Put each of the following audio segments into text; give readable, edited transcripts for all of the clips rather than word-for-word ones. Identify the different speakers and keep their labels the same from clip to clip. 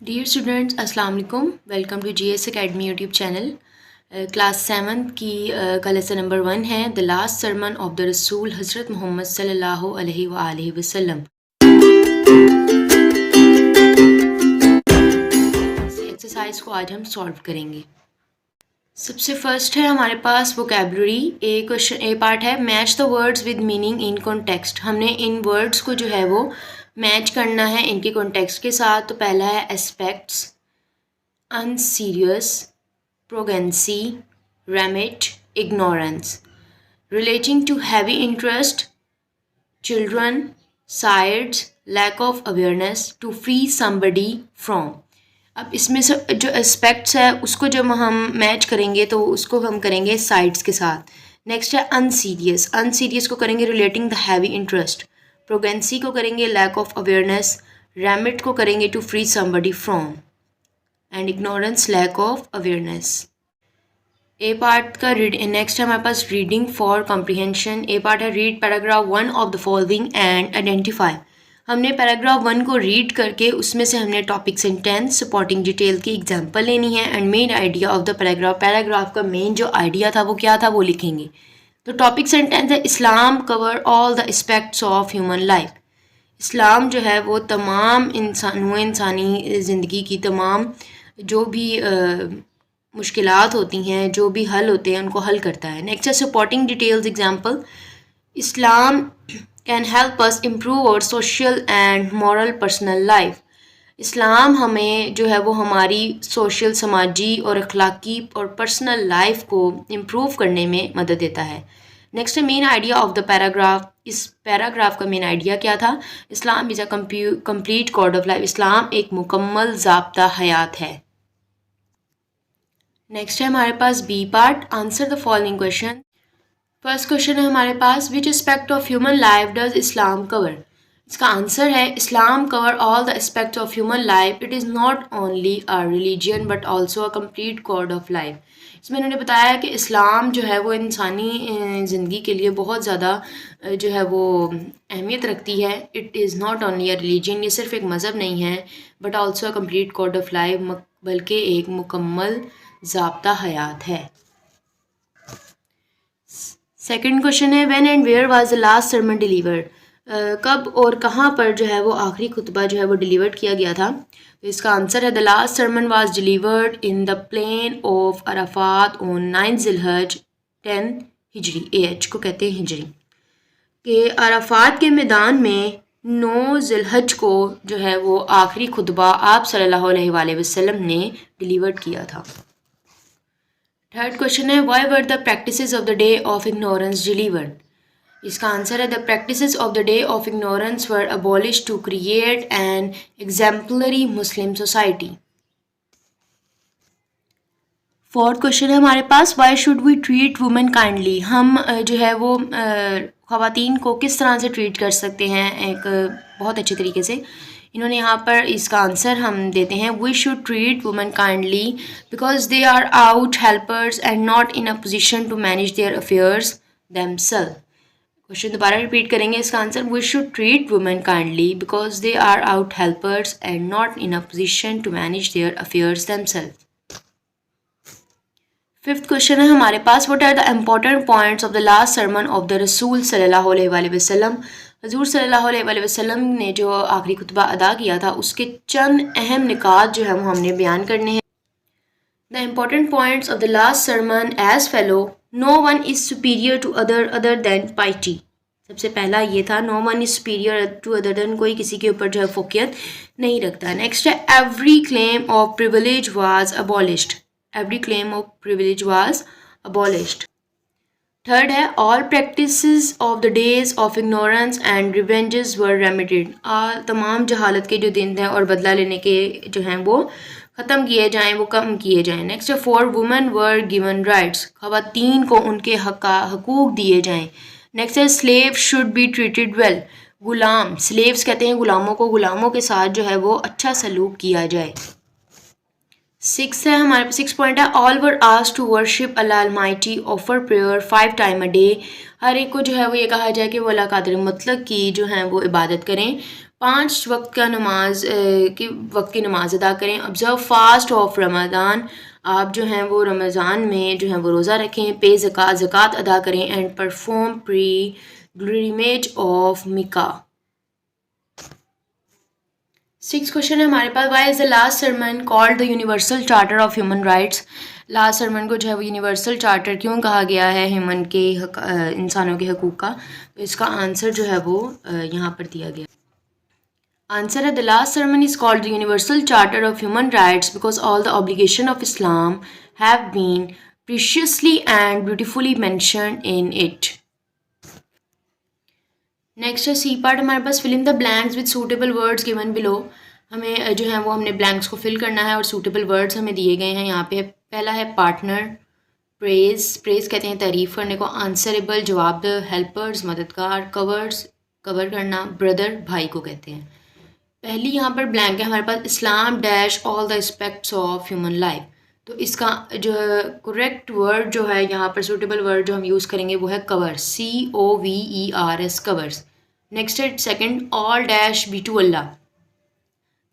Speaker 1: Dear students अस्सलाम वालेकुम। Welcome to GS academy YouTube channel. Class 7 की का लेसन नंबर 1 है the last sermon of the रसूल हज़रत मोहम्मद सल्लल्लाहु अलैहि वसल्लम। इस एक्सरसाइज को आज हम सॉल्व करेंगे। सबसे फर्स्ट है हमारे पास वोकेबलरी। ए पार्ट है match the words with meaning in context. हमने इन वर्ड्स को जो है वो मैच करना है इनके कॉन्टेक्स्ट के साथ। तो पहला है aspects, unserious, progency, remit, ignorance. Relating to heavy interest, children, sides, lack of awareness, to free somebody from. अब इसमें से जो एस्पेक्ट्स है उसको जब हम मैच करेंगे तो उसको हम करेंगे साइड्स के साथ। नेक्स्ट है अनसीरियस। अनसीरियस को करेंगे रिलेटिंग द हैवी इंटरेस्ट। प्रोगेंसी को करेंगे लैक ऑफ अवेयरनेस। रेमिट को करेंगे to free somebody from. And ignorance lack of awareness. A part का नेक्स्ट है हमारे पास reading for comprehension. A part है read paragraph 1 of the following and identify. हमने पैराग्राफ 1 को रीड करके उसमें से हमने टॉपिक सेंटेंस सपोर्टिंग डिटेल की एग्जांपल लेनी है and main idea of the paragraph का मेन जो आइडिया था वो क्या था वो लिखेंगे। तो टॉपिक सेंटेंस है Islam cover all the aspects of human life. Islam जो है वो तमाम इंसानी ज़िंदगी की तमाम जो भी मुश्किलात होती हैं, जो भी हल होते हैं उनको हल करता है। नेक्स्ट है supporting details example. Islam can help us improve our social and moral personal life. Islam हमें जो है वो हमारी सोशल, समाजी और अखलाकी और पर्सनल लाइफ को इम्प्रूव करने में मदद देता है। नेक्स्ट है main idea of the paragraph. इस पैराग्राफ का मेन आइडिया क्या था? Islam is a complete code of life. Islam एक मुकम्मल ज़ाब्ता हयात है। नेक्स्ट है हमारे पास B part, answer the following question. First question है हमारे पास which aspect of human life does Islam cover. इसका आंसर है Islam cover all the aspects of human life. It is not only a religion but also a complete code of life. इसमें इन्होंने बताया कि इस्लाम जो है वो इंसानी ज़िंदगी के लिए बहुत ज़्यादा जो है वो अहमियत रखती है। It is not only a religion, ये सिर्फ एक मज़हब नहीं है, but also a complete code of life, बल्कि एक मुकम्मल ज़ाब्ता हयात है। Second question is when and where was the last sermon delivered. कब और कहाँ पर जो है वो आखिरी खुतबा जो है वो डिलीवर्ड किया गया था। तो इसका आंसर है the last sermon was delivered in the plain of Arafat on 9 ज़िलहज 10 हिजरी। AH को कहते हैं हिजरी के अराफात के मैदान में 9 ज़िलहज को जो है वो आखिरी खुतबा आप सल्लल्लाहु अलैहि वसल्लम ने डिलीवर्ड किया था। थर्ड क्वेश्चन है why were the practices of the day of ignorance delivered. इसका आंसर है the practices of the day of ignorance were abolish to create an exemplary Muslim society. Fourth question है हमारे पास why should we treat women kindly. हम जो है वो ख़वातीन को किस तरह से ट्रीट कर सकते हैं एक बहुत अच्छे तरीके से। इन्होंने यहाँ पर इसका आंसर हम देते हैं we should treat women kindly because they are our helpers and not in a position to manage their affairs themselves. Question दोबारा रिपीट करेंगे इसका answer we should treat women kindly because they are our helpers and not in a position to manage their affairs themselves. Fifth question है हमारे पास what are the important points of the last sermon of the रसूल सल्लल्लाहु अलैहि वसल्लम। हजूर सल्लल्लाहु अलैहि वसल्लम ने जो आखिरी खुतबा अदा किया था उसके चंद अहम निकात जो है वो हमने बयान करने हैं। The important points of the last sermon as follow no one is superior to other than piety. सबसे पहला ये था no one is superior to other than, कोई किसी के ऊपर जो है फोकियत नहीं रखता। नेक्स्ट है every claim of privilege was abolished. Every claim of privilege was abolished. Third है all practices of the days of ignorance and revenges were remitted. तमाम जहालत के जो दिन थे और बदला लेने के जो हैं वो ख़त्म किए जाएं, वो कम किए जाएं। नेक्स्ट है for women were given rights. ख़वातीन को उनके हकूक़ दिए जाएं। नेक्स्ट है slave should be treated well. Ghulam, slaves कहते हैं गुलामों को, गुलामों के साथ जो है वो अच्छा सलूक किया जाए। सिक्स पॉइंट है all were asked to worship Allah almighty, offer prayer 5 time a day. हर एक को जो है वो ये कहा जाए कि वो अल्लाह कादिर मुतलक की जो है वो इबादत करें 5 वक्त का नमाज के वक्त की नमाज अदा करें। ऑब्जर्व फास्ट ऑफ रमज़ान, आप जो हैं वो रमज़ान में जो है वो रोज़ा रखें। पे ज़कात अदा करें and perform pilgrimage of Mecca. 6 question है हमारे पास। Why is the last sermon called the universal charter of human rights. Last sermon को जो है वो यूनिवर्सल चार्टर क्यों कहा गया है ह्यूमन के इंसानों के हकूक़ का। तो इसका आंसर जो है वो यहाँ पर दिया गया। Answer है, the last sermon is called the Universal Charter of Human Rights because all the obligation of Islam have been preciously and beautifully mentioned in it. Next है सी पार्ट हमारे पास। Fill in the blanks with suitable words given below. हमें जो है वो हमने blanks को fill करना है और सूटेबल वर्ड्स हमें दिए गए हैं यहाँ पे। पहला है पार्टनर, प्रेज, प्रेज कहते हैं तारीफ़ करने को। आंसरेबल, जवाब, हेल्पर्स, मददगार, कवर्स, कवर करना, ब्रदर, भाई को कहते हैं। पहली यहाँ पर ब्लैंक है हमारे पास, Islam dash all the aspects of human life. तो इसका जो करेक्ट वर्ड जो है यहाँ पर सूटेबल वर्ड जो हम यूज़ करेंगे वो है कवर, COVERS, कवर्स। नेक्स्ट है second, all dash be to Allah,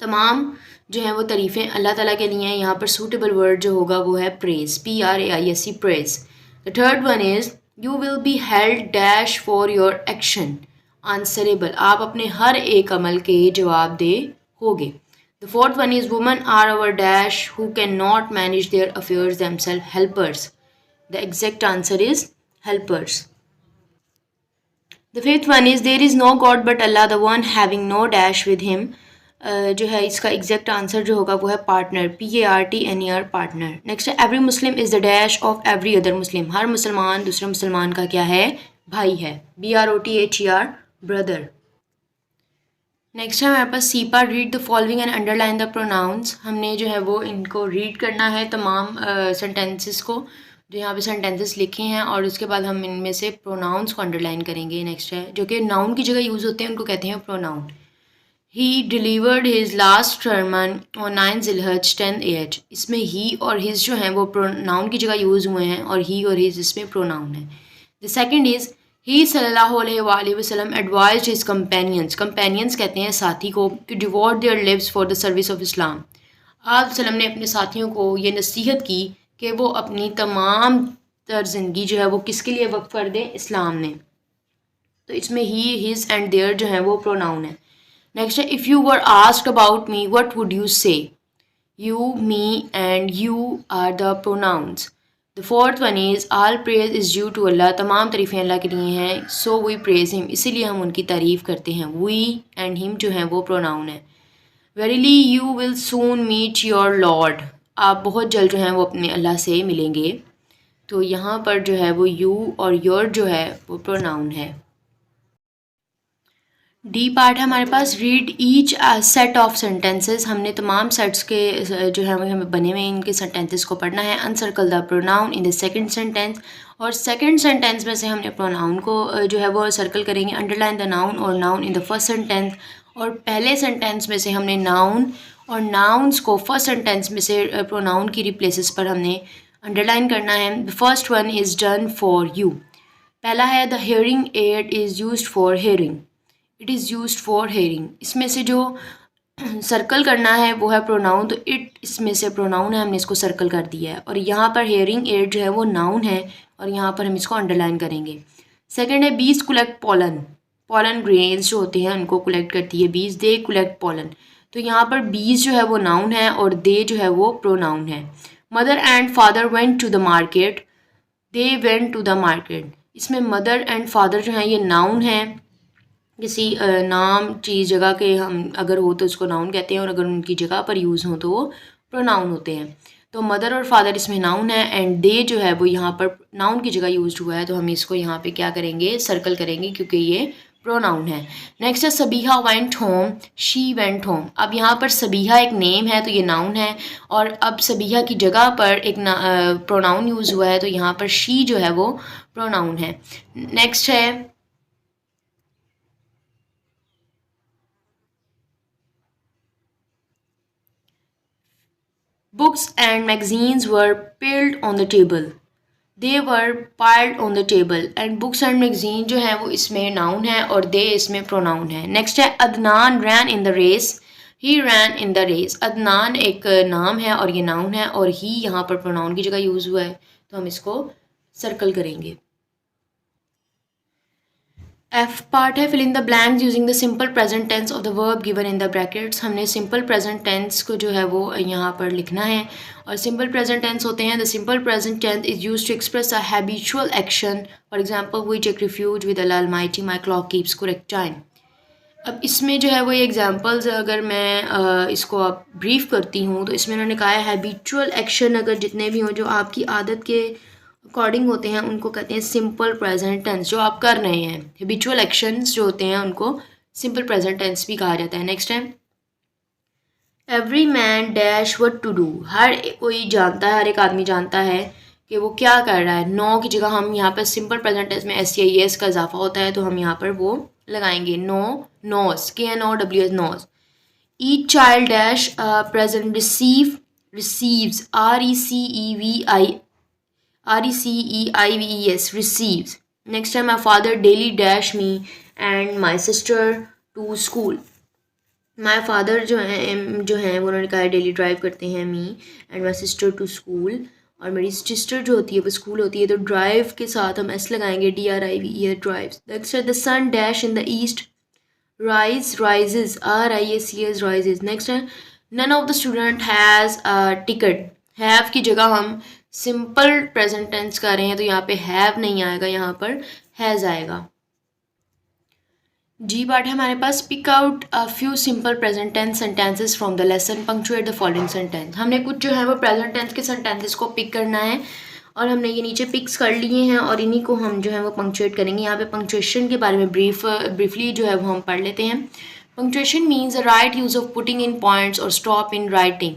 Speaker 1: तमाम जो है वो तारीफ़ें अल्लाह ताला के लिए हैं। यहाँ पर सूटेबल वर्ड जो होगा वो है praise, PRAISE, praise. The third one is you will be held dash for your action, answerable, आप अपने हर एक अमल के जवाबदेह होगे। The fourth one is woman are our dash who can not manage their affairs themselves, helpers. The exact answer is helpers. The fifth one is there is no god but Allah, the one having no dash with him. जो है इसका exact answer जो होगा वो है partner, PARTNER, partner. Next है every Muslim is the dash of every other Muslim, हर मुसलमान दूसरे मुसलमान का क्या है, भाई है, BROTHER, ब्रदर। नेक्स्ट है हमारे पास C part, read the following and underline the pronouns. हमने जो है वो इनको रीड करना है तमाम सेंटेंसेस को, जो यहाँ पे सेंटेंसेस लिखे हैं, और उसके बाद हम इनमें से प्रोनाउंस को अंडरलाइन करेंगे। नेक्स्ट है जो कि नाउन की जगह यूज़ होते हैं उनको कहते हैं pronoun. He delivered his last sermon on 9 ज़िलहज 10 AH। इसमें ही और हिज जो हैं वो प्रोनाउन की जगह यूज़ हुए हैं और ही और हिज इसमें प्रोनाउन है। द सेकंड इज़ ही सल्लल्लाहु अलैहि वसल्लम एडवाइज्ड हिज कंपेनियंस, कंपेनियंस कहते हैं साथी को, to devote their lives for the service of Islam. आप वसल्लम ने अपने साथियों को ये नसीहत की कि वो अपनी तमाम तर ज़िंदगी जो है वो किसके लिए वक्फ कर दें, इस्लाम ने। तो इसमें ही, हिज एंड देयर जो है वो प्रोनाउन है। नेक्स्ट है if you were asked about me what would you say, you, me and you are the pronouns. The fourth one is all praise is due to Allah, तमाम तारीफ़ें अल्लाह के लिए हैं। सो वी प्रेज हिम, इसीलिए हम उनकी तारीफ़ करते हैं। वी एंड हिम जो हैं वो प्रोनाउन है। Verily you will soon meet your lord, आप बहुत जल्द जो हैं वो अपने अल्लाह से मिलेंगे। तो यहाँ पर जो है वो यू और योर जो है वो प्रोनाउन है। डी पार्ट है हमारे पास, read each set of sentences. हमने तमाम सेट्स के जो है वो हमें बने हुए इनके सेंटेंसेस को पढ़ना है। Encircle the pronoun in the second sentence, और सेकंड सेंटेंस में से हमने प्रोनाउन को जो है वो सर्कल करेंगे। अंडरलाइन द नाउन और noun in the first sentence, और पहले सेंटेंस में से हमने नाउन और नाउन्स को फर्स्ट सेंटेंस में से प्रोनाउन की रिप्लेसेस पर हमने अंडरलाइन करना है। The first one is done for you. पहला है the hearing aid is used for hearing, it is used for hearing. इसमें से जो सर्कल करना है वो है प्रोनाउन, तो इट इसमें से प्रोनाउन है, हमने इसको सर्कल कर दिया है। और यहाँ पर हेयरिंग एड जो है वो नाउन है और यहाँ पर हम इसको अंडरलाइन करेंगे। सेकंड है बीज कलेक्ट पॉलन, पॉलन ग्रेन्स जो होते हैं उनको कलेक्ट करती है बीज, दे कलेक्ट पॉलन। तो यहाँ पर बीज जो है वो नाउन है और दे जो है वो प्रोनाउन है। Mother and father went to the market, they went to the market. इसमें मदर एंड फादर जो है ये नाउन है, किसी नाम चीज़ जगह के हम अगर हो तो उसको नाउन कहते हैं, और अगर उनकी जगह पर यूज़ हो तो वो प्रोनाउन होते हैं। तो मदर और फादर इसमें नाउन है एंड दे जो है वो यहाँ पर नाउन की जगह यूज़ हुआ है, तो हम इसको यहाँ पे क्या करेंगे, सर्कल करेंगे क्योंकि ये प्रोनाउन है। नेक्स्ट है Sabiha went home, she went home. अब यहाँ पर सबीहा एक नेम है तो ये नाउन है, और अब सबीहा की जगह पर एक प्रोनाउन यूज़ हुआ है तो यहाँ पर शी जो है वो प्रोनाउन है। नेक्स्ट है books and magazines were piled on the table. They were piled on the table, and books and magazine जो है वो इसमें नाउन है और दे इसमें प्रोनाउन है। नेक्स्ट है Adnan ran in the race, he ran in the race. Adnan एक नाम है और ये नाउन है और ही यहाँ पर प्रोनाउन की जगह यूज़ हुआ है, तो हम इसको सर्कल करेंगे। F part is fill in the blanks using the simple present tense of the verb given in the brackets. हमने सिंपल प्रेजेंट टेंस को जो है वो यहाँ पर लिखना है, और सिंपल प्रेजेंट टेंस होते हैं the simple present tense is use to express a habitual action, for example we take refuge with Allah almighty, my clock keeps correct time. अब इसमें जो है वो एग्जांपल्स अगर मैं इसको आप ब्रीफ करती हूँ तो इसमें उन्होंने कहा है हैबिचुअल एक्शन अगर जितने भी हों जो आपकी आदत के अकॉर्डिंग होते हैं उनको कहते हैं सिंपल प्रेजेंट टेंस, जो आप कर रहे हैं। हैबिचुअल एक्शंस जो होते हैं उनको सिंपल प्रेजेंट टेंस भी कहा जाता है। नेक्स्ट है every man dash what to do, हर कोई जानता है, हर एक आदमी जानता है कि वो क्या कर रहा है। नो की जगह हम यहाँ पर सिंपल प्रेजेंट टेंस में एस या एस का इजाफा होता है तो हम यहाँ पर वो लगाएंगे no, knows, KNOWS, knows. Each child dash present receive, receives, RECEIVES, receives. Next time, my father daily dash me and my sister to school. My father जो है वो उन्होंने कहा है डेली ड्राइव करते हैं me and my sister to school, और मेरी सिस्टर जो होती है वो स्कूल होती है, तो ड्राइव के साथ हम एस लगाएंगे, DRIVE, ड्राइव्स। नेक्स्ट है the sun dash in the east, rise, rises, RIACS, rises. Next है none of the student has a ticket, have की जगह हम सिंपल प्रेजेंट टेंस कर रहे हैं तो यहाँ पे हैव नहीं आएगा, यहाँ पर हैज़ आएगा। जी पार्ट है हमारे पास pick out a few simple present tense sentences from the lesson, punctuate the following sentence. हमने कुछ जो है वो प्रेजेंट टेंस के सेंटेंसेस को पिक करना है और हमने ये नीचे पिक्स कर लिए हैं और इन्हीं को हम जो है वो पंक्चुएट करेंगे। यहाँ पे पंक्चुएशन के बारे में ब्रीफली जो है वो हम पढ़ लेते हैं। Punctuation means the right use of putting in points और स्टॉप इन राइटिंग।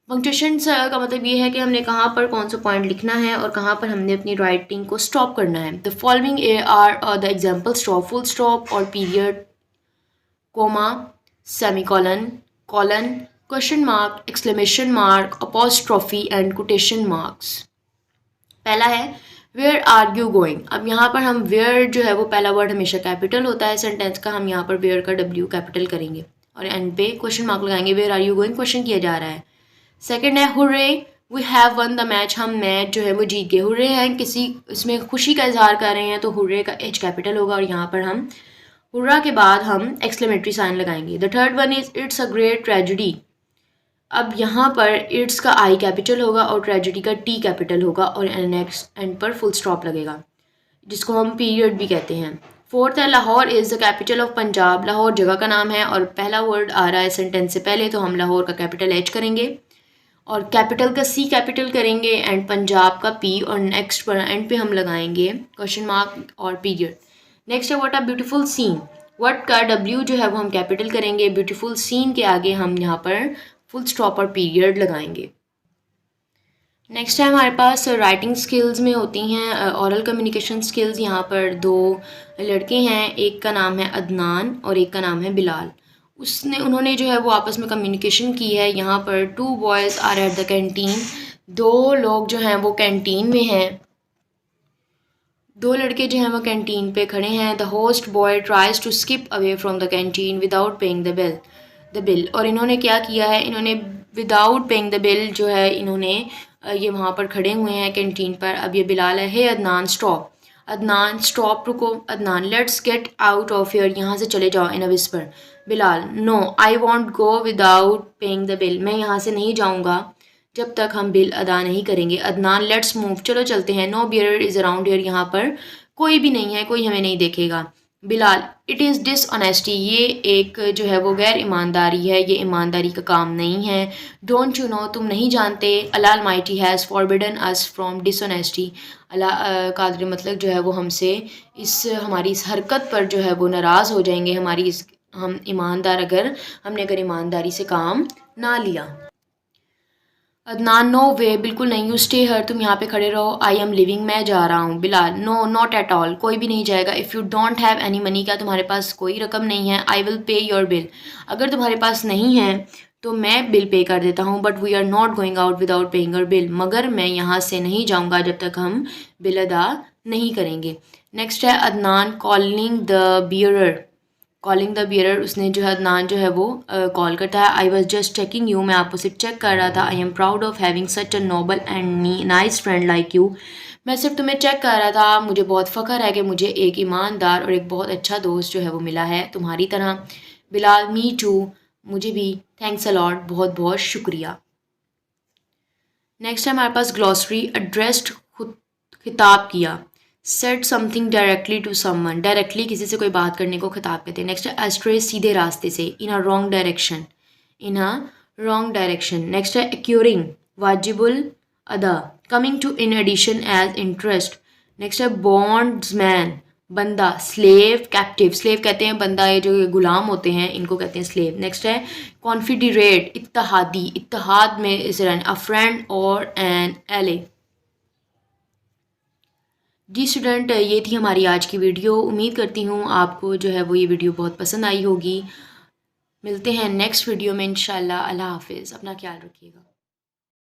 Speaker 1: पंक्चुएशन का मतलब ये है कि हमने कहाँ पर कौन सा पॉइंट लिखना है और कहाँ पर हमने अपनी राइटिंग को स्टॉप करना है। The following are the example stop, full stop और period, comma, semicolon, colon, question mark, exclamation mark, apostrophe and quotation marks. पहला है वेयर आर यू गोइंग। अब यहाँ पर हम वेयर जो है वो पहला वर्ड हमेशा कैपिटल होता है सेंटेंस का, हम यहाँ पर वेयर का W कैपिटल करेंगे और एंड पे क्वेश्चन मार्क लगाएंगे, where are you going, question किया जा रहा है। सेकंड है hurray, we have won the match, हम मैच जो है वो जीत गए। हुर्रे हैं किसी इसमें खुशी का इजहार कर रहे हैं तो हुर्रे का H कैपिटल होगा और यहाँ पर हम हुर्रा के बाद हम एक्सक्लेमेटरी साइन लगाएंगे। The third one is it's a great tragedy. अब यहाँ पर इट्स का I कैपिटल होगा और ट्रेजिडी का T कैपिटल होगा और नेक्स्ट एंड पर फुल स्टॉप लगेगा, जिसको हम पीरियड भी कहते हैं। फोर्थ है Lahore is the capital of Punjab. Lahore जगह का नाम है और पहला वर्ड आ रहा है सेंटेंस से पहले तो हम लाहौर का कैपिटल H करेंगे और कैपिटल का C कैपिटल करेंगे एंड पंजाब का P और नेक्स्ट पर एंड पे हम लगाएंगे क्वेश्चन मार्क और पीरियड। नेक्स्ट है what a beautiful scene. What का W जो है वो हम कैपिटल करेंगे, ब्यूटीफुल सीन के आगे हम यहाँ पर फुल स्टॉप और पीरियड लगाएंगे। नेक्स्ट है हमारे पास राइटिंग स्किल्स में होती हैं ओरल कम्युनिकेशन स्किल्स। यहाँ पर दो लड़के हैं, एक का नाम है अदनान और एक का नाम है बिलाल। उन्होंने जो है वो आपस में कम्युनिकेशन की है। यहाँ पर 2 boys are at the canteen, 2 लोग जो हैं वो कैंटीन में हैं, 2 लड़के जो हैं वो कैंटीन पे खड़े हैं। The host boy tries to skip away from the canteen without paying the bill. और इन्होंने क्या किया है, इन्होंने विदाउट पेइंग द बिल जो है इन्होंने ये वहाँ पर खड़े हुए हैं कैंटीन पर। अब ये बिलाल है, hey Adnan stop, Adnan stop, रुको, Adnan let's get out of here, यहाँ से चले जाओ, in a whisper. Bilal no I won't go without paying the bill, मैं यहाँ से नहीं जाऊँगा जब तक हम बिल अदा नहीं करेंगे। अदनान लेट्स मूव, चलो चलते हैं। No beer is around here, यहाँ पर कोई भी नहीं है, कोई हमें नहीं देखेगा। बिलाल इट इज़ डिसऑनेस्टी, ये एक जो है वो गैर ईमानदारी है, ये ईमानदारी का काम नहीं है। डोंट यू नो, तुम नहीं जानते, Allah almighty has forbidden us from dishonesty, Allah कादर मतलब जो है वो हमसे हमारी इस हरकत पर जो है वो नाराज़ हो जाएंगे, हम ईमानदार हमने अगर ईमानदारी से काम ना लिया। अदनान नो वे, बिल्कुल नहीं, यू स्टे हर, तुम यहाँ पे खड़े रहो। आई एम लिविंग, मैं जा रहा हूँ। Bilal no not at all, कोई भी नहीं जाएगा। If you don't have any money, क्या तुम्हारे पास कोई रकम नहीं है। I will pay your bill, अगर तुम्हारे पास नहीं है तो मैं बिल पे कर देता हूँ, but we are not going out without paying our bill, मगर मैं यहाँ से नहीं जाऊँगा जब तक हम बिल अदा नहीं करेंगे। नेक्स्ट है Adnan calling the bearer. Calling the bearer, उसने जो है अदनान जो है वो कॉल करता है। I was just checking you, मैं आपको सिर्फ चेक कर रहा था। I am proud of having such a noble and nice friend like you. मैं सिर्फ तुम्हें चेक कर रहा था, मुझे बहुत फ़ख्र है कि मुझे एक ईमानदार और एक बहुत अच्छा दोस्त जो है वो मिला है तुम्हारी तरह। बिलाल, मी टू, मुझे भी, थैंक्स अ लॉट, बहुत बहुत शुक्रिया। नेक्स्ट है हमारे पास ग्लॉसरी, एड्रेस्ड, खिताब किया। Said something directly to someone, directly किसी से कोई बात करने को खिताब कहते हैं। नेक्स्ट है एस्ट्रे, सीधे रास्ते से, in a wrong direction, in a wrong direction. Next है एक्यूरिंग, वाजिबुल अदा, coming to in addition as interest. Next है बॉन्ड्समैन, बंदा, स्लेव, कैप्टिव, स्लेव कहते हैं बंदा, ये जो गुलाम होते हैं इनको कहते हैं स्लेव। नेक्स्ट है कॉन्फिडरेट, इत्तहादी, इत्तहाद में इसे रहने, अ फ्रेंड और एन एले। जी स्टूडेंट, ये थी हमारी आज की वीडियो। उम्मीद करती हूँ आपको जो है वो ये वीडियो बहुत पसंद आई होगी। मिलते हैं नेक्स्ट वीडियो में इंशाल्लाह। अल्लाह हाफिज़, अपना ख्याल रखिएगा।